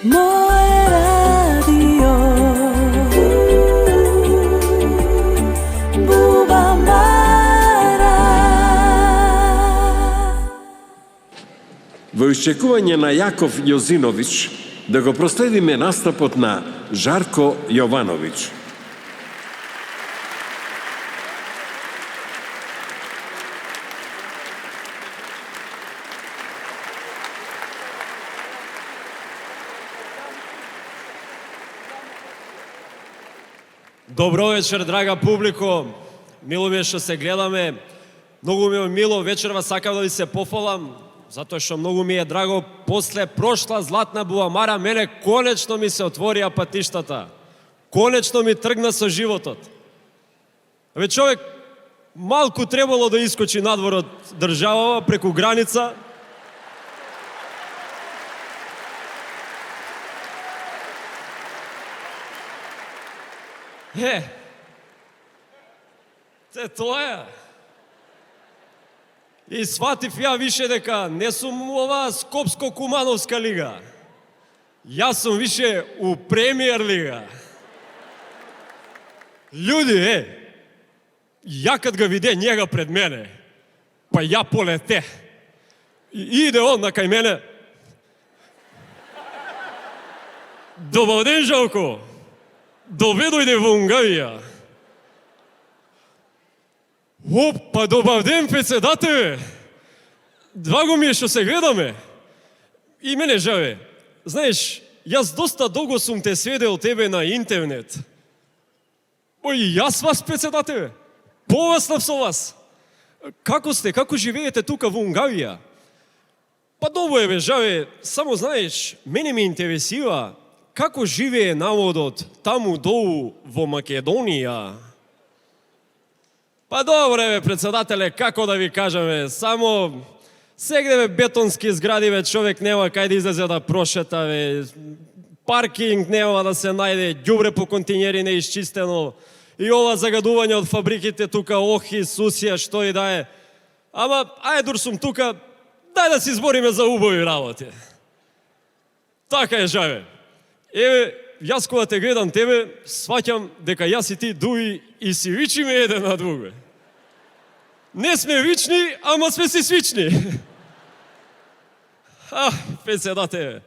Moje radio Bubamara. Во исчекување на Јаков Јозиновиќ, да го проследиме настапот на Жарко Јовановиќ. Добро вечер, драга публико. Мило ми е што се гледаме. Многу ми е мило, вечерва сакам да ви се пофалам, затоа што многу ми е драго, после прошла златна Бубамара, мене конечно ми се отворија патиштата. Конечно ми тргна со животот. Ве човек малку требало да искочи надвор од државава преку граница. Тоа е. И сватив ја више дека не сум оваа Скопско-Кумановска лига. Јас сум више у Премиер лига. Луѓе, ја кад го виде njega пред мене, па ја полете. И иде он на кај мене. Добар ден, Жалко. Доведојде во Унгавија. Опа, добар ден, председател. Драго ми е што се гледаме. И мене жаве. Знаеш, јас доста долго сум те сведел тебе на интернет. Ој, јас вас, председател. Поваснав со вас. Како сте, како живеете тука во Унгавија? Па добро е, бе, жаве. Само знаеш, мене ме интересира како живее народот таму долу во Македонија. Па добре, бе, председателе, како да ви кажеме, само сегде, бе, бетонски згради, бе, човек нема кај да излезе да прошета, бе, паркинг нема да се најде, ѓубре по континери не исчистено, и ова загадување од фабриките тука, ох, Исусија, што и да е. Ама, ајде, дур сум тука, дај да си збориме за убави работи. Така е, жаве. Еве, јас кога те гледам тебе, сваќам дека јас и ти дуи и си вичиме еден на друг, бе. Не сме вични, ама сме си свични. Председател.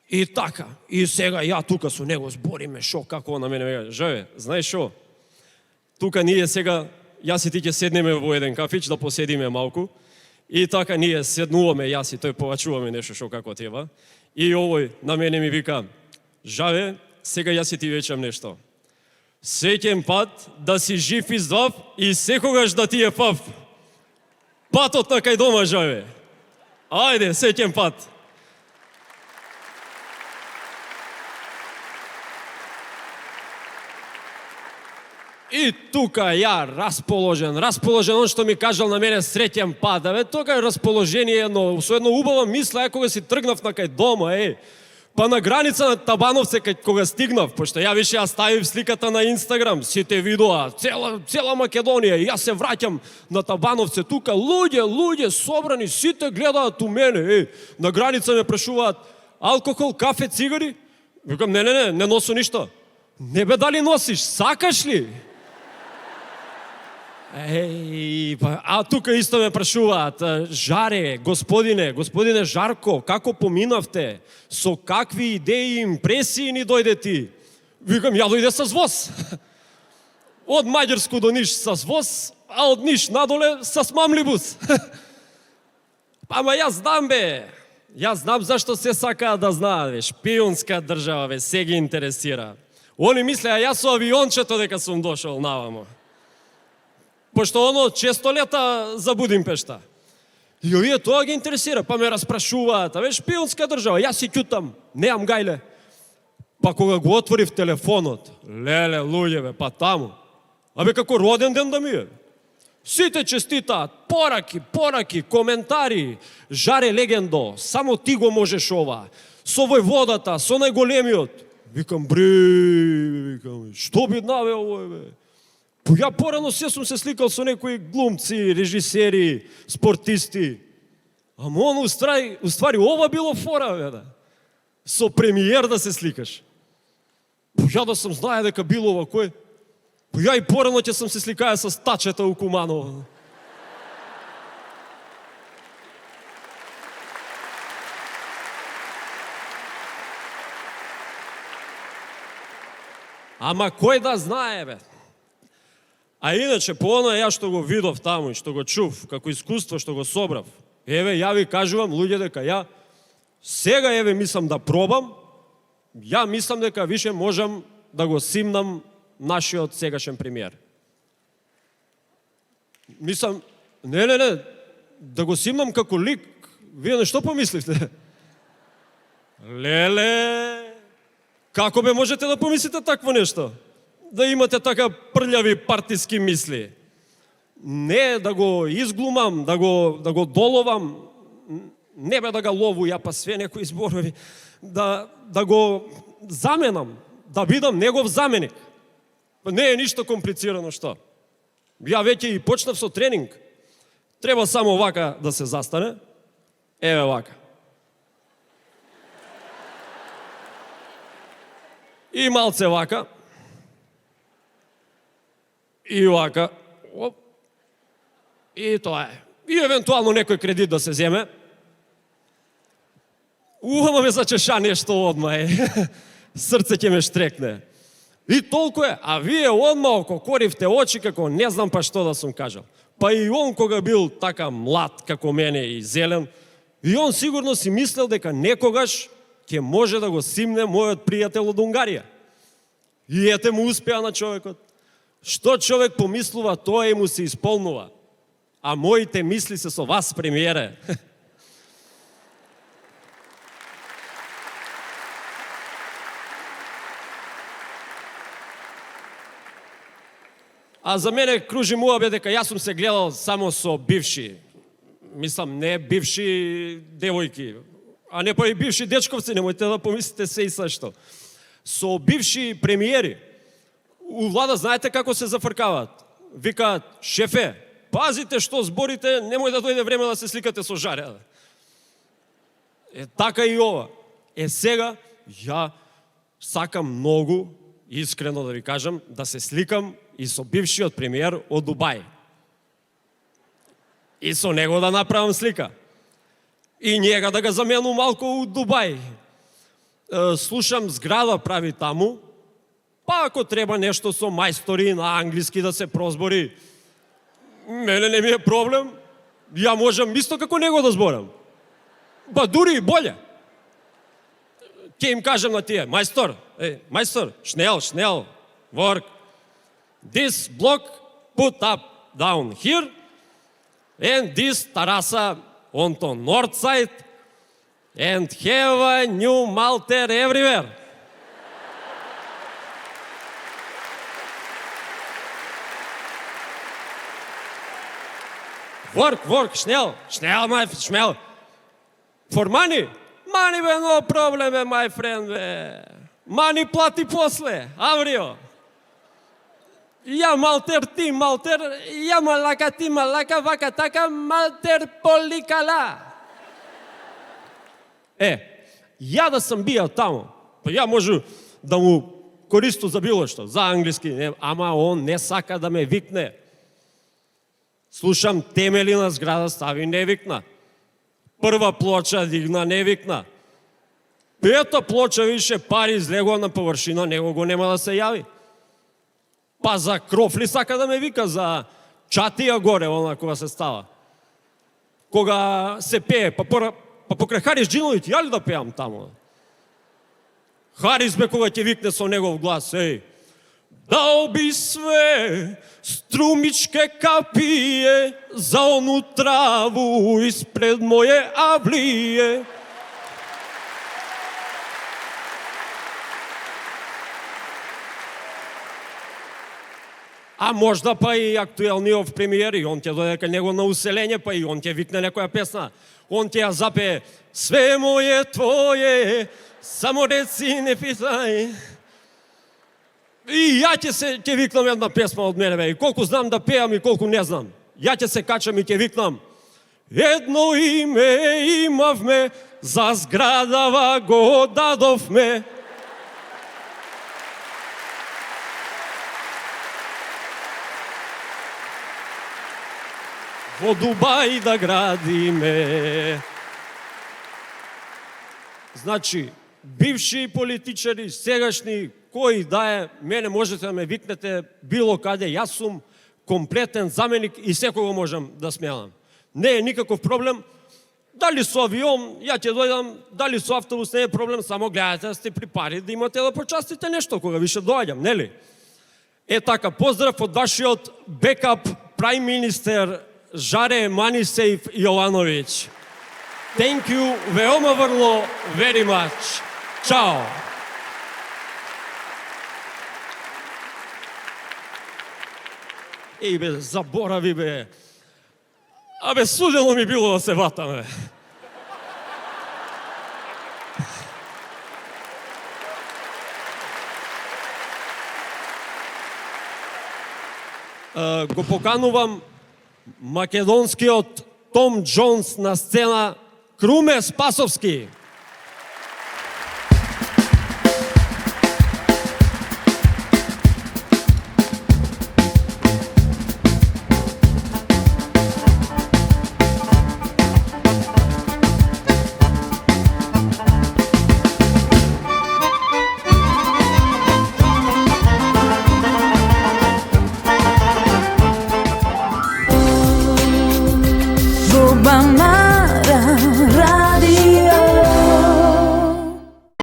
И така, и сега ја тука со него збориме шо, како на мене вега. Жаве, знаеш шо? Тука ние сега, јас и ти ќе седнеме во еден кафич да поседиме малку. И така ние седнуваме, јас и тој повачуваме нешто шо како треба. И овој на мене ми вика: Жаве, сега јас и ти вечам нешто. Среќен пат да си жив и здрав и секогаш да ти е пав. Патот на кај дома, Жаве. Ајде, среќен пат. И тука ја расположен, он што ми кажал на мене среќен пат. Абе, тоа е расположение, но со едно убава мисла, кога си тргнав на кај дома, па на граница на Табановце, кога стигнав, пошто ја више ја ставив сликата на Инстаграм, сите видоа, цела Македонија, и јас се враќам на Табановце, тука луѓе собрани, сите гледаат у мене, на граница ме прашуваат: алкохол, кафе, цигари? Викам: не носу ништо. Не бе, дали носиш, сакаш ли? А тука исто ме прашуваат: Жаре, господине Жарко, како поминавте? Со какви идеи и импресии ни дојде ти? Викам: ја дојде со воз. Од Маѓарско до Ниш со воз, а од Ниш надоле со мамлибус. Ама јас знам, бе. Јас знам зашто се сакаат да знаат, бе. Шпионска држава, бе, се ги интересира. Они мислеа јас со авиончето дека сум дошол навамо. Пошто оно често лета за Будимпешта. И овие тоа ги интересира, па ме распрашуваат: абе, шпионска држава, јас си ќутам, неам гајле. Па кога го отворив телефонот, леле, луѓе, бе, па таму. Абе, како роден ден да ми е. Сите честитаат, пораки, коментари. Жаре, легендо, само ти го можеш ова. Со војводата, со најголемиот. Викам: викам, што би навео овој, бе? Ја порано се сум се сликал со некои глумци, режисери, спортисти. Ама он уствари ова било фора, бе, да. Со премиер да се сликаш. Ја да сум знае дека било овакој. Ја и порано ќе сум се сликаја со стачета у Куманово. Ама кој да знае, бе? А иначе, по оно ја што го видов таму и што го чув, како искуство што го собрав, еве, ја ви кажувам, луѓе, дека ја сега, еве, мислам да пробам, ја мислам дека више можам да го симнам нашиот сегашен премиер. Мислам, не, да го симнам како лик. Вие на што помисливте? Леле, како бе можете да помислите такво нешто? Да имате така прљави партиски мисли. Не да го изглумам, да го доловам, не бе да го лову ја па све некои зборови, да го заменам, да бидам негов заменик. Не е ништо комплицирано што. Ја веќе и почнав со тренинг. Треба само вака да се застане. Еве вака. И малце вака. И вака. Оп. И тоа е. И евентуално некој кредит да се земе. Ама ме зачеша нешто одма е. Срце ќе ме штрекне. И толку е. А вие одма ококоривте очи како не знам па што да сум кажал. Па и он кога бил така млад како мене и зелен, и он сигурно си мислел дека некогаш ќе може да го симне мојот пријател од Унгарија. И ете му успеа на човекот. Што човек помислува, тоа и му се исполнува. А моите мисли се со вас, премиере. А за мене кружи муабе дека јас сум се гледал само со бивши. Мислам, не бивши девојки, а не па и бивши дечковци, немојте да помислите се и сашто. Со бивши премиери. У влада знаете како се зафркаваат? Викаат, шефе, пазите што зборите, немој да дојде време да се сликате со Жаре. Е, така и ова. Е, сега, ја сакам многу, искрено да ви кажам, да се сликам и со бившиот премиер од Дубај. И со него да направам слика. И njega да ga замену малку у Дубај. Слушам, зграда прави таму, па ако треба нешто со мајстори на англиски да се прозбори, мене не ми е проблем. Ја можам исто како него да зборам. Ба дури и боле. Ке им кажам на тие, мајстор, schnell, work. This block put up down here, and this terrasa onto north side, and have a new Malter everywhere. Work, schnell, schnell. For money? Money be no problem, my friend. Money plati после, аврио. Ja Malter, ti Malter, ja Malaka, ti Malaka, vaka taka, Malter polikala. Ја да сам бијал таму, па ја можу да му користу за било што, за англиски, ама он не сака да ме викне. Слушам, темели на зграда стави, не викна. Прва плоча дигна, не викна. Пета плоча више пари излегува на површина, него го нема да се јави. Па за кров ли сака да ме вика, за чатија горе, она кога се става. Кога се пее, па покрај Харис Джиновиќ, ја ли да пеам таму? Харис бе кога ќе викне со негов глас, дал би све струмичке капие за ону траву испред моје авлие. А можда па и актуелниот премиер, и он ќе дојде кај него на уселење, па и он ќе викне некоја песна. Он ќе ја запее све моје твое, само реци не питај. И ја ќе викнам една песма од мене, бе. И колку знам да пеам и колку не знам. Ја ќе се качам и ќе викнам едно име имавме, за зградава го дадовме. Во Дубај да градиме. Значи, бивши политичари, сегашни, кој да е, мене можете да ме викнете било каде, јас сум комплетен заменик и секого можам да сменам. Не е никаков проблем. Дали со авион, ја ќе дојдам, дали со автобус не е проблем, само гледате да сте при пари, да имате да почастите нешто кога више доаѓам, нели? Е така, поздрав од вашиот бекап праим министер Жаре Манисеев Јовановиќ. Thank you veoma vrlo, very much. Ćao. Ej bе, заборави бе. Абе, судено ми било да се ватаме. Го поканувам македонскиот Том Джонс на сцена, Круме Спасовски.